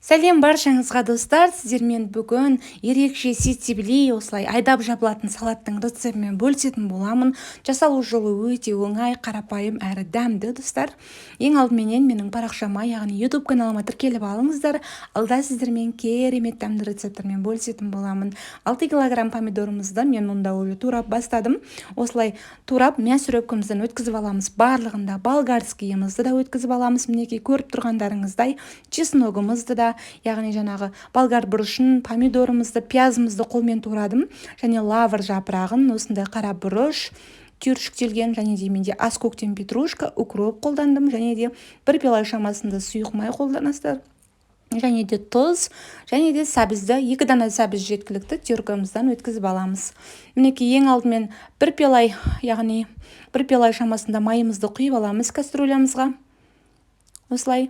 Сәлем баршаңызға достар, сіздермен бүгін ерекше сетибли осылай айдап жабылатын салаттың рецептімен бөлісетін боламын. Жасалу жолы өте оңай, қарапайым әрі дәмді достар. Ең алдыменен менің парақшама, яғни YouTube каналыма тіркеліп алыңыздар. Алда сіздермен керемет дәмді рецепттермен бөлісетін боламын. 6 килограмм помидорымызды мен мұнда уже турап бастадым. Осылай турап мясорубкамыздан өткізіп аламыз. Барлығында болгарскийімізді да өткізіп аламыз. Мінекей көріп тұрғандарыңыздай чесногымызды да, яғни жаңағы болгар бұрышын, помидорымызды, пиязымызды қолмен турадым. Және лавр жапырағын, осындай қара бұрыш, түйіршіктелген, және де менде ас көктем петрушка, укроп қолдандым, және де 1 пиала шамасында сұйық май қолданасыздар. Және де тұз, және де сәбізді, 2 дана сәбіз жеткілікті теркамыздан өткізіп аламыз. Мінекей ең алдымен 1 пиала, яғни 1 пиала шамасында майымызды құйып аламыз кастрюлямызға. Осылай.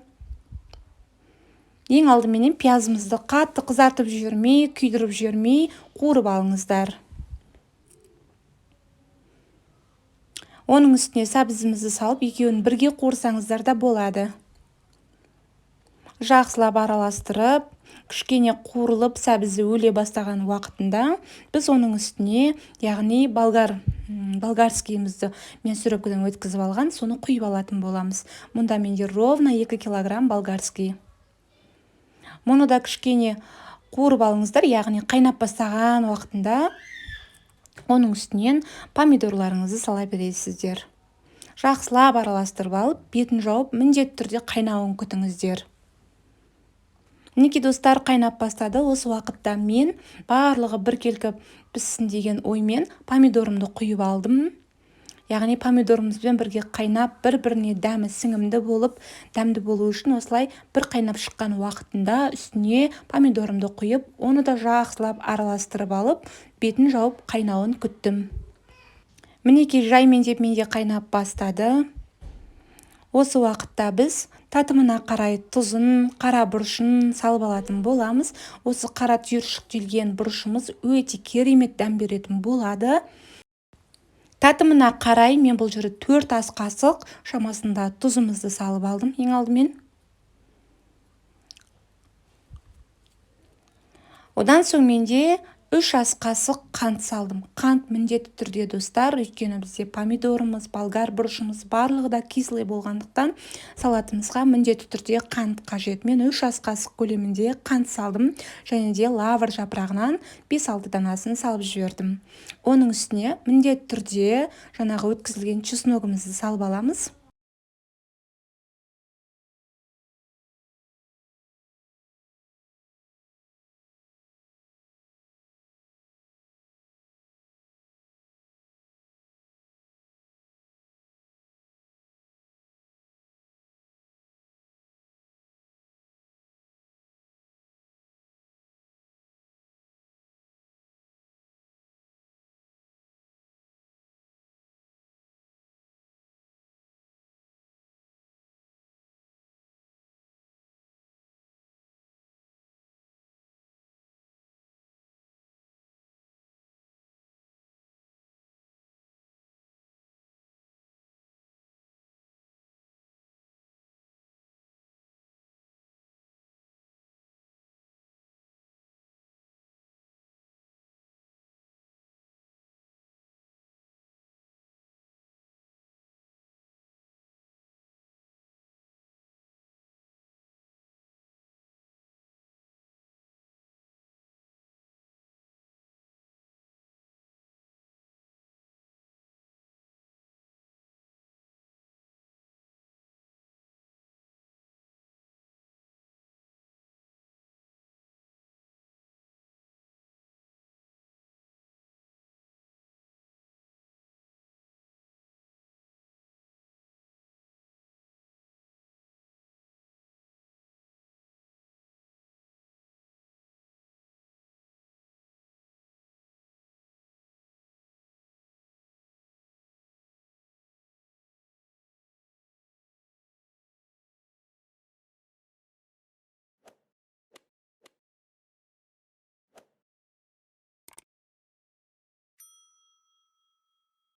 Ең алдыменен пиязымызды қатты қызартып жібермей, күйдіріп жібермей, қуырып алыңыздар. Оның үстіне сәбізімізді салып, екеуін бірге қуырсаңыздар да болады. Жақсылап араластырып, кішкене қуырылып сәбізі өле бастаған уақытында біз оның үстіне, яғни болгарскийімізді мен сүрөпкеден өткізіп алған, соны құйып алатын боламыз. Мұнда менде ровно 2 килограмм болгарский. Мұны да кішкене қуырып алыңыздар, яғни қайнап бастаған уақытында оның үстінен помидорларыңызды сала бересіздер. Жақсылап араластырып алып, бетін жауып, міндетті түрде қайнауын күтіңіздер. Мінекей достар, қайнап бастады. Осы уақытта мен барлығы біркелкі піссін деген оймен помидорымды құйып алдым. Яғни помидорымызбен бірге қайнап, бір-біріне дәмі сіңімді болып, дәмді болу үшін осылай бір қайнап шыққан уақытында үстіне помидорымды құйып, оны да жақсылап араластырып алып, бетін жауып қайнауын күттім. Мінекей жаймен деп менде қайнап бастады. Осы уақытта біз татымына қарай тұзын, қара бұрышын салып алатын боламыз. Осы қара түйіршіктелген бұрышымыз өте керемет дәм беретін болады. Татымына қарай мен бұл жерде 4 ас қасық шамасында тұзымызды салып алдым ең алдымен. Одан соң менде 3 ас қасық қант салдым. Қант міндетті түрде достар, өйткені бізде помидорымыз, болгар бұрышымыз барлығы да кислый болғандықтан салатымызға міндетті түрде қант қажет. Мен 3 ас қасық көлемінде қант салдым, және де лавр жапырағынан 5-6 данасын салып жібердім. Оның үстіне міндетті түрде жаңағы өткізілген чесногымызды салып аламыз.